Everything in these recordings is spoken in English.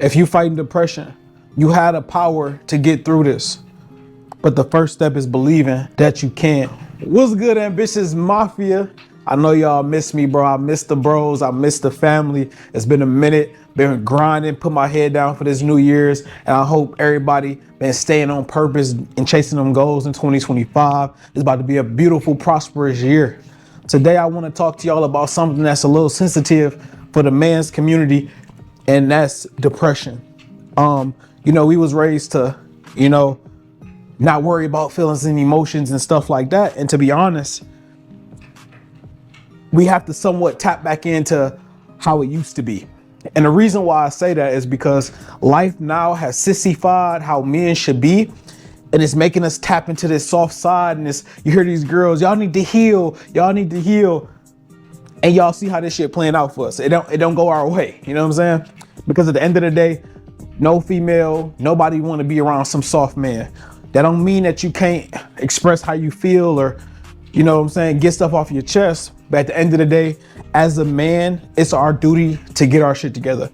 If you fighting depression, you had the power to get through this. But the first step is believing that you can. What's good, ambitious Mafia? I know y'all miss me, bro. I miss the bros. I miss the family. It's been a minute. Been grinding, put my head down for this New Year's. And I hope everybody been staying on purpose and chasing them goals in 2025. It's about to be a beautiful, prosperous year. Today, I want to talk to y'all about something that's a little sensitive for the man's community, and that's depression. We was raised to, not worry about feelings and emotions and stuff like that. And to be honest, we have to somewhat tap back into how it used to be. And the reason why I say that is because life now has sissified how men should be. And it's making us tap into this soft side. And you hear these girls, y'all need to heal. Y'all need to heal. And y'all see how this shit playing out for us. It don't go our way. You know what I'm saying? Because at the end of the day, no female, nobody want to be around some soft man. That don't mean that you can't express how you feel or, get stuff off your chest. But at the end of the day, as a man, it's our duty to get our shit together.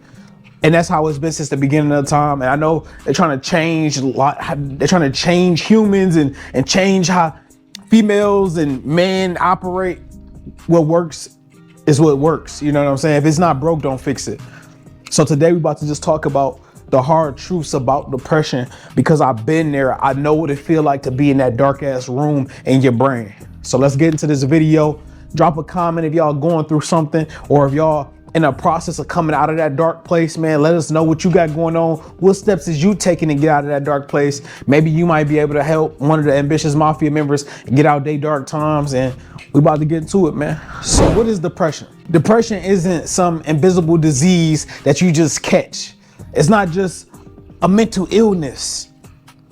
And that's how it's been since the beginning of the time. And I know they're trying to change a lot. They're trying to change humans and change how females and men operate. What works is what works. You know what I'm saying? If it's not broke, don't fix it. So today we're about to just talk about the hard truths about depression, because I've been there. I know what it feels like to be in that dark ass room in your brain. So let's get into this video. Drop a comment if y'all going through something, or if y'all in a process of coming out of that dark place, man. Let us know what you got going on. What steps is you taking to get out of that dark place? Maybe you might be able to help one of the ambitious Mafia members get out their dark times, and we about to get into it, man. So what is depression? Depression isn't some invisible disease that you just catch. It's not just a mental illness.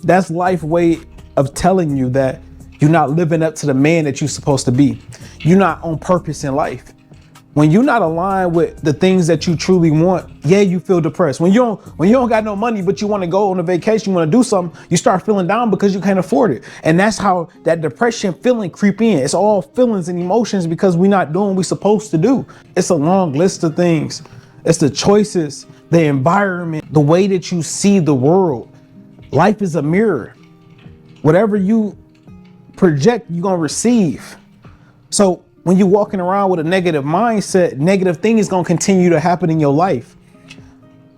That's life way of telling you that you're not living up to the man that you're supposed to be. You're not on purpose in life. When you're not aligned with the things that you truly want, yeah, you feel depressed. When you don't got no money, but you want to go on a vacation, you want to do something, you start feeling down because you can't afford it. And that's how that depression feeling creep in. It's all feelings and emotions because we're not doing what we're supposed to do. It's a long list of things. It's the choices, the environment, the way that you see the world. Life is a mirror. Whatever you project, you're gonna receive. So when you're walking around with a negative mindset, negative things gonna continue to happen in your life.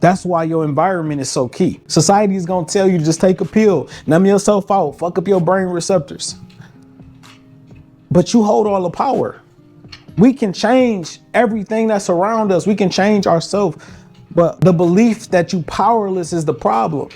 That's why your environment is so key. Society is gonna tell you to just take a pill, numb yourself out, fuck up your brain receptors. But you hold all the power. We can change everything that's around us. We can change ourselves. But the belief that you powerless is the problem.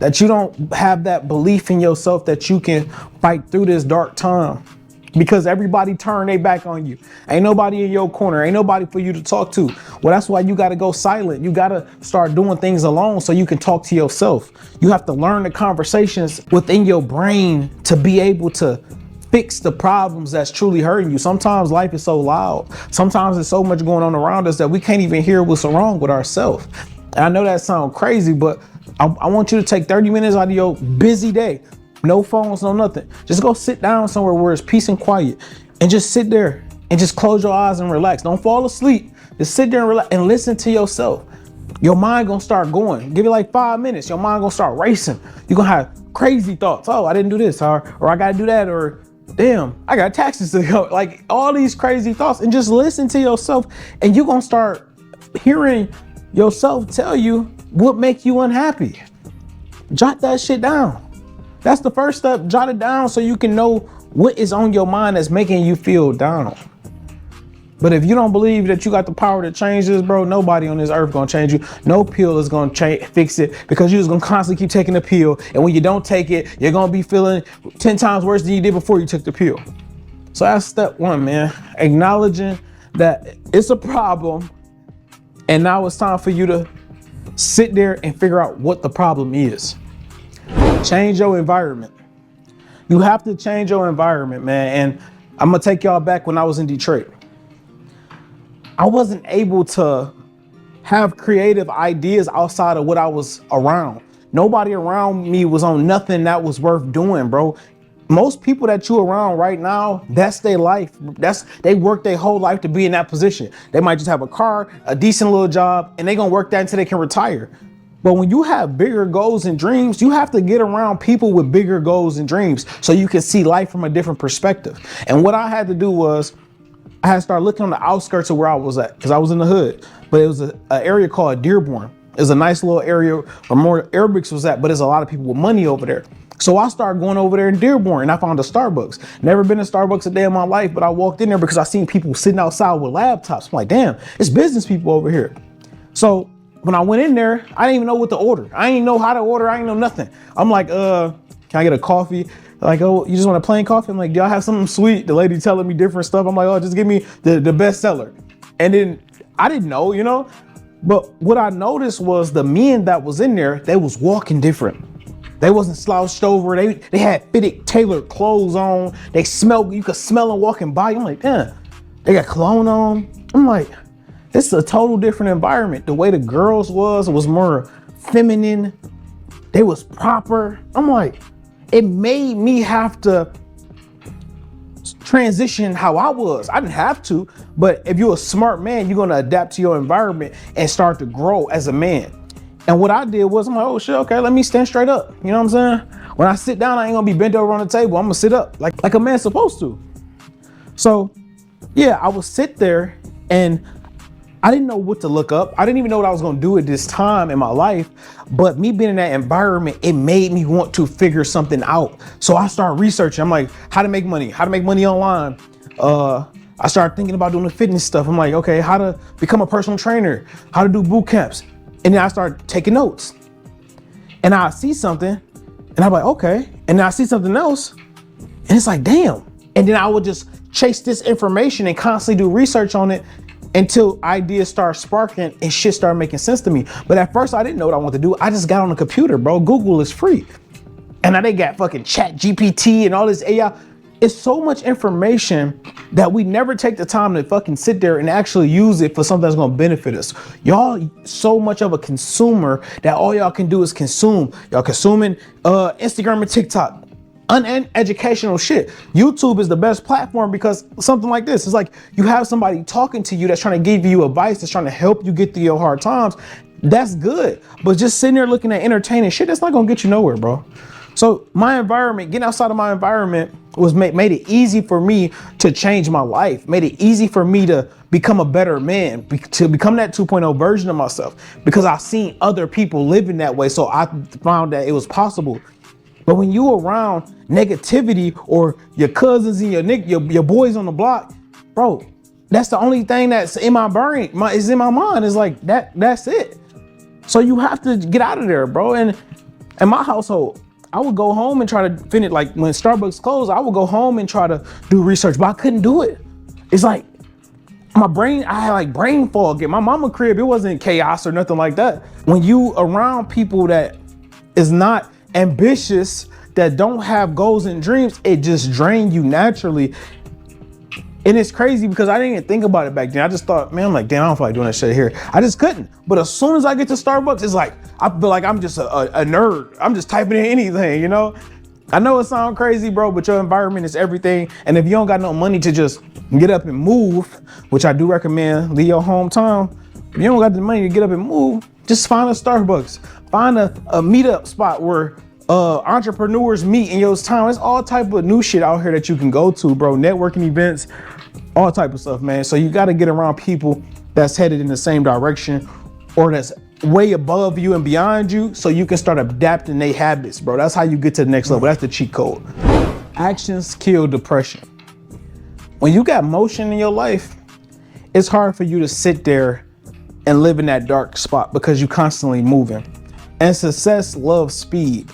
That you don't have that belief in yourself that you can fight through this dark time. Because everybody turn their back on you. Ain't nobody in your corner. Ain't nobody for you to talk to. Well, that's why you got to go silent. You got to start doing things alone so you can talk to yourself. You have to learn the conversations within your brain to be able to fix the problems that's truly hurting you. Sometimes life is so loud. Sometimes there's so much going on around us that we can't even hear what's wrong with ourselves. And I know that sounds crazy, but I want you to take 30 minutes out of your busy day. No phones, no nothing. Just go sit down somewhere where it's peace and quiet, and just sit there and just close your eyes and relax. Don't fall asleep. Just sit there and relax and listen to yourself. Your mind gonna start going. Give it like 5 minutes. Your mind gonna start racing. You're gonna have crazy thoughts. Oh, I didn't do this, or I gotta do that, or damn, I got taxes to go. Like all these crazy thoughts, and just listen to yourself, and you're gonna start hearing yourself tell you what makes you unhappy. Jot that shit down. That's the first step. Jot it down so you can know what is on your mind that's making you feel down. But if you don't believe that you got the power to change this, bro, nobody on this earth gonna change you. No pill is gonna fix it, because you're just gonna constantly keep taking the pill. And when you don't take it, you're gonna be feeling 10 times worse than you did before you took the pill. So that's step one, man. Acknowledging that it's a problem. And now it's time for you to sit there and figure out what the problem is. Change your environment. You have to change your environment, man. And I'm gonna take y'all back when I was in Detroit. I wasn't able to have creative ideas outside of what I was around. Nobody around me was on nothing that was worth doing, bro. Most people that you around right now, that's their life. They work their whole life to be in that position. They might just have a car, a decent little job, and they gonna work that until they can retire. But when you have bigger goals and dreams, you have to get around people with bigger goals and dreams so you can see life from a different perspective. And what I had to do was I had to start looking on the outskirts of where I was at, because I was in the hood, but it was an area called Dearborn. It's a nice little area where more Arabics was at, but there's a lot of people with money over there. So I started going over there in Dearborn and I found a Starbucks. Never been to Starbucks a day in my life, but I walked in there because I seen people sitting outside with laptops. I'm like, damn, it's business people over here. So when I went in there, I didn't even know what to order. I didn't know how to order. I didn't know nothing. I'm like, can I get a coffee? Like, oh, you just want a plain coffee? I'm like, do y'all have something sweet? The lady telling me different stuff. I'm like, oh, just give me the best seller. And then I didn't know, you know, but what I noticed was the men that was in there, they was walking different. They wasn't slouched over. They had fitted, tailored clothes on. They smelled, you could smell them walking by. I'm like, damn, they got cologne on. I'm like, this is a total different environment. The way the girls was more feminine. They was proper. I'm like, it made me have to transition how I was. I didn't have to, but if you're a smart man, you're gonna adapt to your environment and start to grow as a man. And what I did was, I'm like, oh shit, okay, let me stand straight up. You know what I'm saying? When I sit down, I ain't gonna be bent over on the table. I'm gonna sit up like a man's supposed to. So yeah, I would sit there and I didn't know what to look up. I didn't even know what I was gonna do at this time in my life, but me being in that environment, it made me want to figure something out. So I started researching. I'm like, how to make money online. I started thinking about doing the fitness stuff. I'm like, okay, how to become a personal trainer, how to do boot camps. And then I started taking notes. And I see something and I'm like, okay. And then I see something else and it's like, damn. And then I would just chase this information and constantly do research on it until ideas start sparking and shit started making sense to me. But at first I didn't know what I wanted to do. I just got on the computer, bro. Google is free. And now they got fucking chat GPT and all this AI. It's so much information that we never take the time to fucking sit there and actually use it for something that's gonna benefit us. Y'all so much of a consumer that all y'all can do is consume. Y'all consuming Instagram and TikTok. Uneducational shit. YouTube is the best platform because something like this is like you have somebody talking to you that's trying to give you advice, that's trying to help you get through your hard times. That's good. But just sitting there looking at entertaining shit, that's not gonna get you nowhere, bro. So my environment, getting outside of my environment was made it easy for me to change my life, made it easy for me to become a better man, to become that 2.0 version of myself, because I've seen other people living that way. So I found that it was possible. But when you around negativity or your cousins and your boys on the block, bro, that's the only thing that's in my brain, is in my mind. Is like that's it. So you have to get out of there, bro. And in my household, I would go home and try to finish, like when Starbucks closed, I would go home and try to do research, but I couldn't do it. It's like my brain, I had like brain fog. At my mama crib, it wasn't chaos or nothing like that. When you around people that is not ambitious, that don't have goals and dreams, it just drains you naturally. And it's crazy because I didn't even think about it back then. I just thought, man, I'm like, damn, I don't feel like doing that shit here. I just couldn't. But as soon as I get to Starbucks, it's like, I feel like I'm just a nerd. I'm just typing in anything, you know? I know it sounds crazy, bro, but your environment is everything. And if you don't got no money to just get up and move, which I do recommend, leave your hometown. If you don't got the money to get up and move, just find a Starbucks. Find a meetup spot where entrepreneurs meet in your town. There's all type of new shit out here that you can go to, bro. Networking events, all type of stuff, man. So you got to get around people that's headed in the same direction or that's way above you and beyond you, so you can start adapting their habits, bro. That's how you get to the next level. That's the cheat code. Actions kill depression. When you got motion in your life, it's hard for you to sit there and live in that dark spot because you're constantly moving. And success loves speed.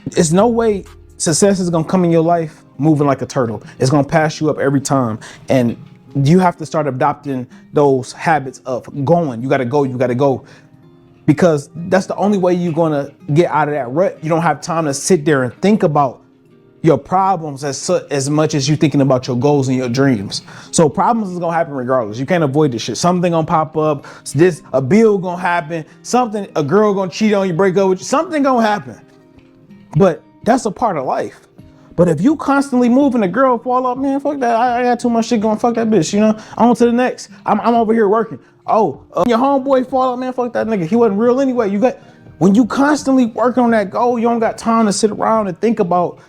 There's no way success is gonna come in your life moving like a turtle. It's gonna pass you up every time. And you have to start adopting those habits of going. You gotta go. Because that's the only way you're gonna get out of that rut. You don't have time to sit there and think about your problems as much as you're thinking about your goals and your dreams. So problems is gonna happen regardless. You can't avoid this shit. Something gonna pop up. A bill gonna happen. A girl gonna cheat on you, break up with you. Something gonna happen. But that's a part of life. But if you constantly moving, a girl fall off, man, fuck that. I got too much shit going, fuck that bitch, you know? On to the next. I'm over here working. Oh, your homeboy fall out, man, fuck that nigga. He wasn't real anyway. When you constantly working on that goal, you don't got time to sit around and think about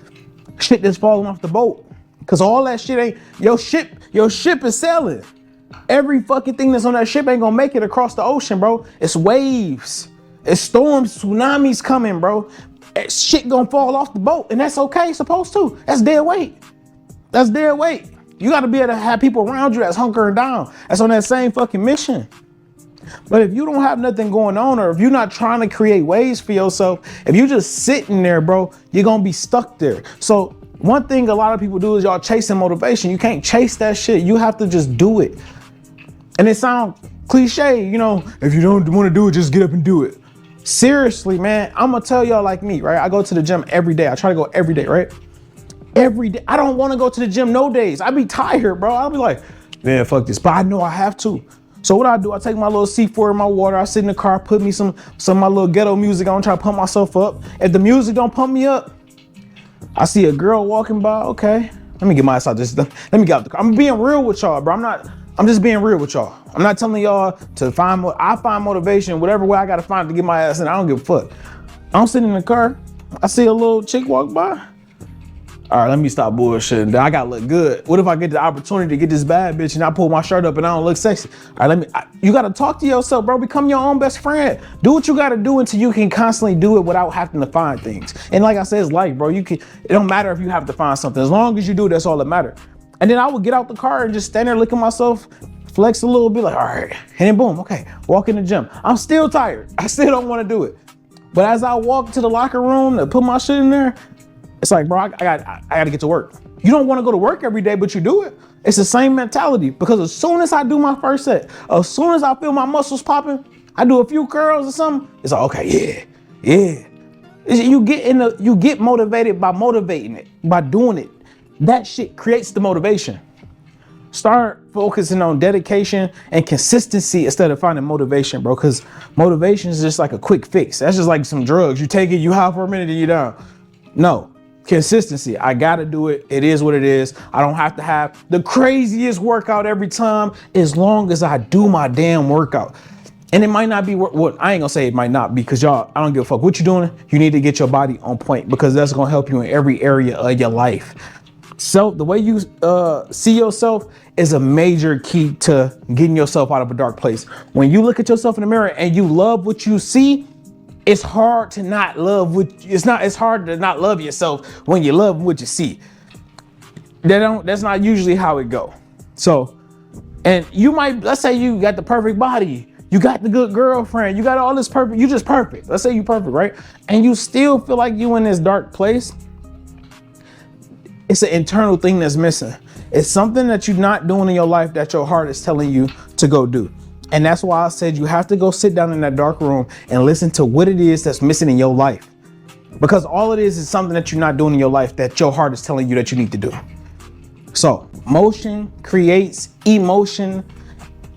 shit that's falling off the boat. Cause all that shit ain't, your ship is sailing. Every fucking thing that's on that ship ain't gonna make it across the ocean, bro. It's waves, it's storms, tsunamis coming, bro. Shit gonna fall off the boat, and that's okay, it's supposed to. That's dead weight. That's dead weight. You gotta be able to have people around you that's hunkering down, that's on that same fucking mission. But if you don't have nothing going on, or if you're not trying to create ways for yourself, if you just sitting there, bro, you're gonna be stuck there. So one thing a lot of people do is y'all chasing motivation. You can't chase that shit. You have to just do it. And it sounds cliche, you know, if you don't want to do it, just get up and do it. Seriously, man, I'm gonna tell y'all like me, right? I go to the gym every day. I try to go every day, right? Every day. I don't want to go to the gym no days. I be tired, bro. I'll be like, man, fuck this. But I know I have to. So what I do, I take my little C4 in my water. I sit in the car, put me some of my little ghetto music on, try to pump myself up. If the music don't pump me up, I see a girl walking by. Okay, let me get my ass out this. Let me get out the car. I'm being real with y'all, bro. I'm just being real with y'all. I'm not telling y'all to find I find motivation, whatever way I gotta find it to get my ass in. I don't give a fuck. I'm sitting in the car. I see a little chick walk by. All right, let me stop bullshitting. I gotta look good. What if I get the opportunity to get this bad bitch and I pull my shirt up and I don't look sexy? All right, you gotta talk to yourself, bro. Become your own best friend. Do what you gotta do until you can constantly do it without having to find things. And like I said, it's life, bro. It don't matter if you have to find something. As long as you do, that's all that matters. And then I would get out the car and just stand there, look at myself, flex a little bit, like, all right, and then boom, okay, walk in the gym. I'm still tired. I still don't want to do it. But as I walk to the locker room to put my shit in there, it's like, bro, I got to get to work. You don't want to go to work every day, but you do it. It's the same mentality, because as soon as I do my first set, as soon as I feel my muscles popping, I do a few curls or something. It's like, okay, yeah. You get motivated by motivating it, by doing it. That shit creates the motivation. Start focusing on dedication and consistency instead of finding motivation, bro. Because motivation is just like a quick fix. That's just like some drugs. You take it, you high for a minute, and you're down. No, consistency. I gotta do it. It is what it is. I don't have to have the craziest workout every time, as long as I do my damn workout. And it might not be what I ain't gonna say it might not be, because y'all, I don't give a fuck what you're doing. You need to get your body on point, because that's gonna help you in every area of your life. So the way you see yourself is a major key to getting yourself out of a dark place. When you look at yourself in the mirror and you love what you see, it's hard to not love it's hard to not love yourself when you love what you see. That's not usually how it go. So, and you might, let's say you got the perfect body, you got the good girlfriend, you got all this perfect, you just perfect. Let's say you perfect, right? And you still feel like you in this dark place. It's an internal thing that's missing. It's something that you're not doing in your life that your heart is telling you to go do. And that's why I said you have to go sit down in that dark room and listen to what it is that's missing in your life. Because all it is something that you're not doing in your life that your heart is telling you that you need to do. So motion creates emotion,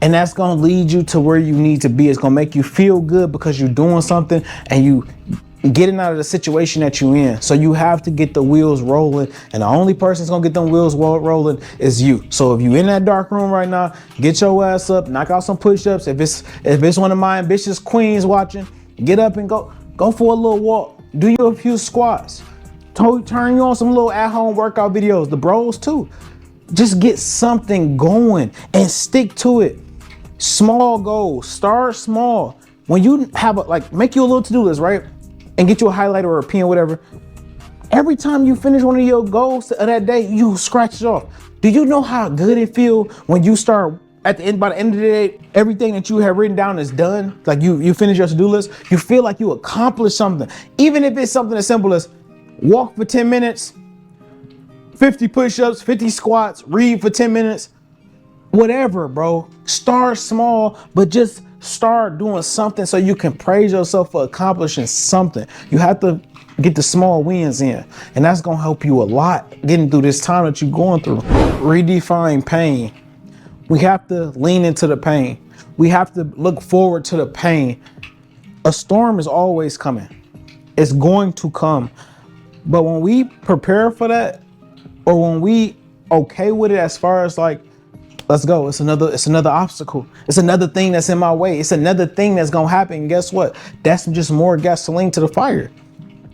and that's gonna lead you to where you need to be. It's gonna make you feel good because you're doing something and you getting out of the situation that you're in. So you have to get the wheels rolling, and the only person that's gonna get them wheels rolling is you. So if you in that dark room right now, get your ass up, knock out some push-ups. If it's one of my ambitious queens watching, get up and go for a little walk. Do you a few squats. Turn you on some little at-home workout videos. The bros too. Just get something going and stick to it. Small goals. Start small. When you have make you a little to-do list, right? And get you a highlighter or a pen, whatever. Every time you finish one of your goals of that day, you scratch it off. Do you know how good it feels when you start by the end of the day, everything that you have written down is done? Like you finish your to-do list, you feel like you accomplished something. Even if it's something as simple as walk for 10 minutes, 50 push-ups, 50 squats, read for 10 minutes, whatever, bro. Start small, but just start doing something so you can praise yourself for accomplishing something. You have to get the small wins in, and that's gonna help you a lot getting through this time that you're going through. Redefine pain. We have to lean into the pain. We have to look forward to the pain. A storm is always coming. It's going to come. But when we prepare for that, or when we okay with it, as far as like Let's go. It's another obstacle. It's another thing that's in my way. It's another thing that's gonna happen. And guess what? That's just more gasoline to the fire.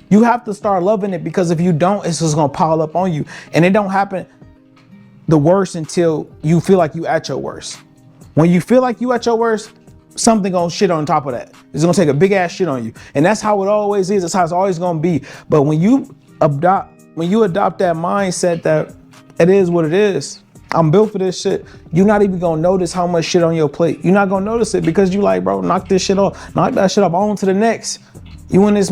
You have to start loving it, because if you don't, it's just gonna pile up on you. And it don't happen the worst until you feel like you at your worst. When you feel like you at your worst, something gonna shit on top of that. It's gonna take a big ass shit on you. And that's how it always is. That's how it's always gonna be. But when you adopt that mindset that it is what it is, I'm built for this shit, you're not even gonna notice how much shit on your plate. You're not gonna notice it, because you like, bro, knock this shit off, knock that shit off, on to the next. You in this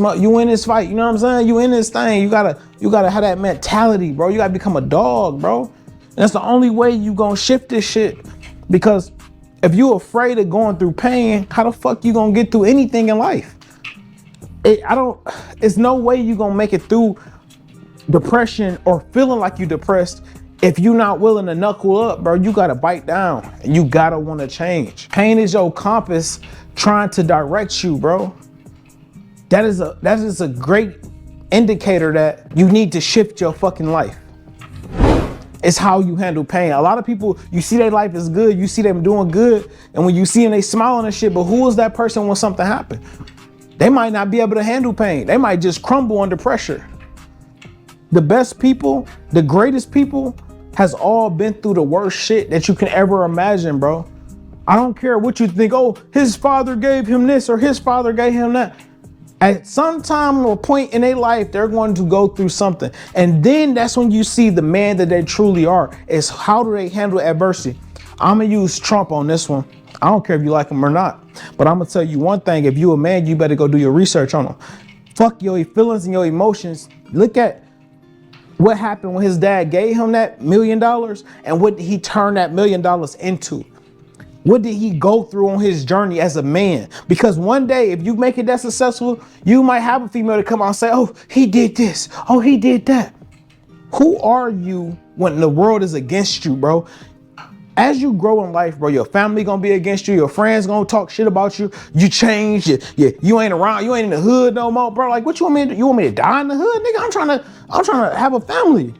fight, you know what I'm saying? You in this thing. You gotta have that mentality, bro. You gotta become a dog, bro. And that's the only way you gonna shift this shit. Because if you afraid of going through pain, how the fuck you gonna get through anything in life? It's no way you gonna make it through depression or feeling like you depressed if you're not willing to knuckle up, bro. You gotta bite down, and you gotta wanna change. Pain is your compass trying to direct you, bro. That is a great indicator that you need to shift your fucking life. It's how you handle pain. A lot of people, you see their life is good, you see them doing good, and when you see them, they smiling and shit, but who is that person when something happens? They might not be able to handle pain. They might just crumble under pressure. The best people, the greatest people, has all been through the worst shit that you can ever imagine, bro. I don't care what you think, oh, his father gave him this or his father gave him that. At some time or point in their life, they're going to go through something. And then that's when you see the man that they truly are, is how do they handle adversity. I'm gonna use Trump on this one. I don't care if you like him or not, but I'm gonna tell you one thing. If you a man, you better go do your research on him. Fuck your feelings and your emotions. Look at what happened when his dad gave him that $1 million, and what did he turn that $1 million into? What did he go through on his journey as a man? Because one day, if you make it that successful, you might have a female to come out and say, oh, he did this. Oh, he did that. Who are you when the world is against you, bro? As you grow in life, bro, your family gonna be against you. Your friends gonna talk shit about you. You change. You ain't around. You ain't in the hood no more, bro. Like, what you want me to do? You want me to die in the hood, nigga? I'm trying to have a family.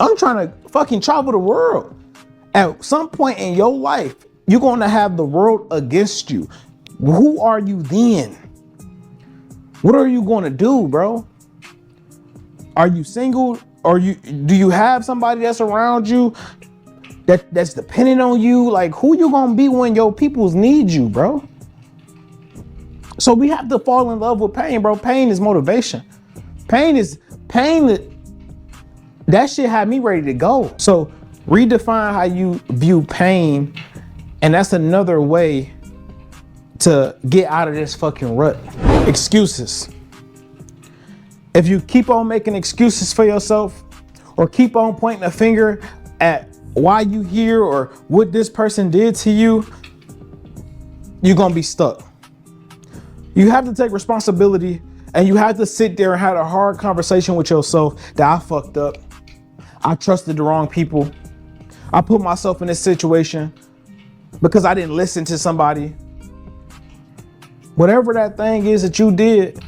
I'm trying to fucking travel the world. At some point in your life, you're going to have the world against you. Who are you then? What are you going to do, bro? Are you single? Do you have somebody that's around you that's dependent on you? Like, who you going to be when your peoples need you, bro? So we have to fall in love with pain, bro. Pain is motivation. Pain. That shit had me ready to go. So redefine how you view pain. And that's another way to get out of this fucking rut. Excuses. If you keep on making excuses for yourself, or keep on pointing a finger at why you here or what this person did to you, you're gonna be stuck. You have to take responsibility, and you have to sit there and have a hard conversation with yourself that I fucked up. I trusted the wrong people. I put myself in this situation because I didn't listen to somebody. Whatever that thing is that you did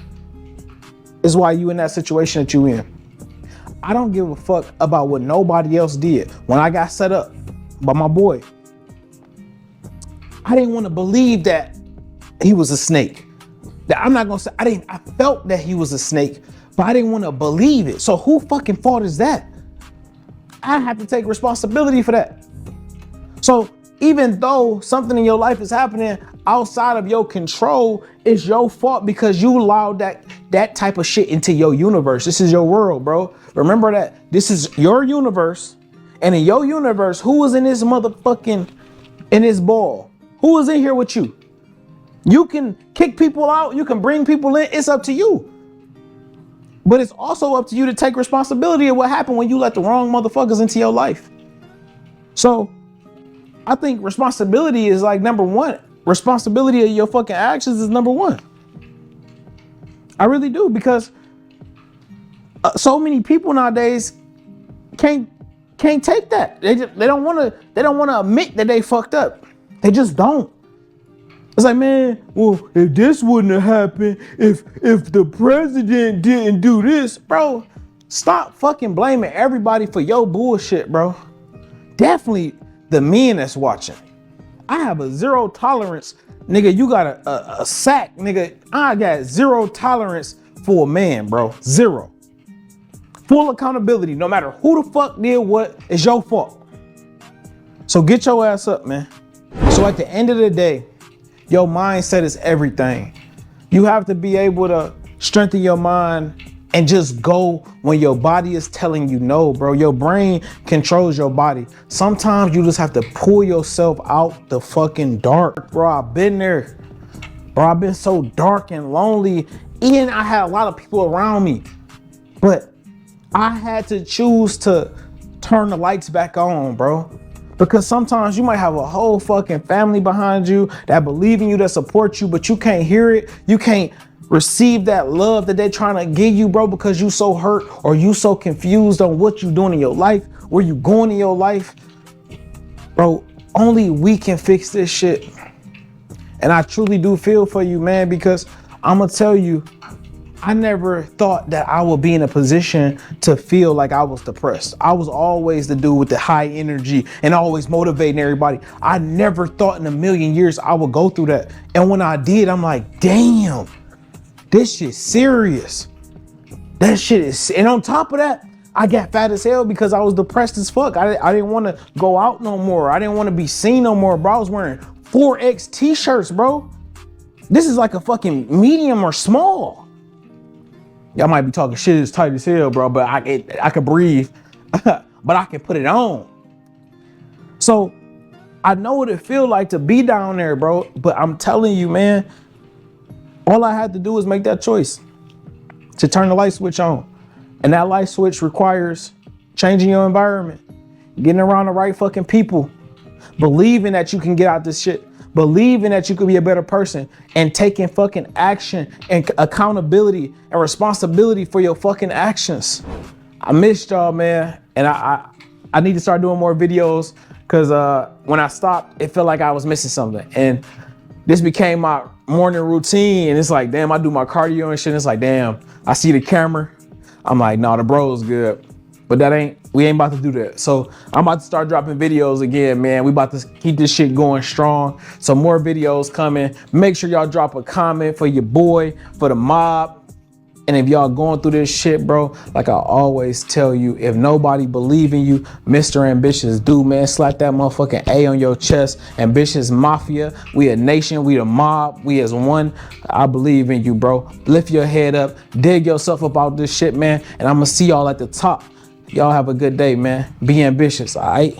is why you in that situation that you in. I don't give a fuck about what nobody else did. When I got set up by my boy, I didn't want to believe that he was a snake. I'm not gonna say I felt that he was a snake, but I didn't want to believe it. So who fucking fault is that? I have to take responsibility for that. So even though something in your life is happening outside of your control, it's your fault because you allowed that type of shit into your universe. This is your world, bro. Remember that this is your universe. And in your universe, who is in this motherfucking, in this ball? Who is in here with you? You can kick people out. You can bring people in. It's up to you. But it's also up to you to take responsibility of what happened when you let the wrong motherfuckers into your life. So I think responsibility is like number one. Responsibility of your fucking actions is number one. I really do, because so many people nowadays can't take that. They don't want to admit that they fucked up. They just don't. It's like, man, well, if this wouldn't have happened, if the president didn't do this, bro, stop fucking blaming everybody for your bullshit, bro. Definitely the men that's watching. I have a zero tolerance, nigga. You got a sack, nigga. I got zero tolerance for a man, bro. Zero. Full accountability. No matter who the fuck did what, it's your fault. So get your ass up, man. So at the end of the day, your mindset is everything. You have to be able to strengthen your mind and just go when your body is telling you no, bro. Your brain controls your body. Sometimes you just have to pull yourself out the fucking dark, bro. I've been there, bro. I've been so dark and lonely. And I had a lot of people around me, but I had to choose to turn the lights back on, bro. Because sometimes you might have a whole fucking family behind you that believe in you, that support you, but you can't hear it. You can't receive that love that they're trying to give you, bro, because you so hurt or you so confused on what you doing in your life, where you going in your life. Bro, only we can fix this shit. And I truly do feel for you, man, because I'm gonna tell you, I never thought that I would be in a position to feel like I was depressed. I was always the dude with the high energy and always motivating everybody. I never thought in a million years I would go through that. And when I did, I'm like, damn, this shit's serious. That shit is, and on top of that, I got fat as hell because I was depressed as fuck. I didn't want to go out no more. I didn't want to be seen no more, bro. I was wearing 4X t-shirts, bro. This is like a fucking medium or small. Y'all might be talking shit is tight as hell, bro, but I could breathe, but I can put it on. So I know what it feel like to be down there, bro, but I'm telling you, man, all I had to do is make that choice to turn the light switch on. And that light switch requires changing your environment, getting around the right fucking people, believing that you can get out this shit, believing that you could be a better person, and taking fucking action and accountability and responsibility for your fucking actions. I missed y'all, man. And I need to start doing more videos because when I stopped, it felt like I was missing something. And this became my morning routine. And it's like, damn, I do my cardio and shit. And it's like, damn, I see the camera. I'm like, nah, the bro's good. But we ain't about to do that. So I'm about to start dropping videos again, man. We about to keep this shit going strong. So more videos coming. Make sure y'all drop a comment for your boy, for the mob. And if y'all going through this shit, bro, like I always tell you, if nobody believe in you, Mr. Ambitious do, man. Slap that motherfucking A on your chest. Ambitious Mafia. We a nation. We the mob. We as one. I believe in you, bro. Lift your head up. Dig yourself up out this shit, man. And I'm going to see y'all at the top. Y'all have a good day, man. Be ambitious, all right?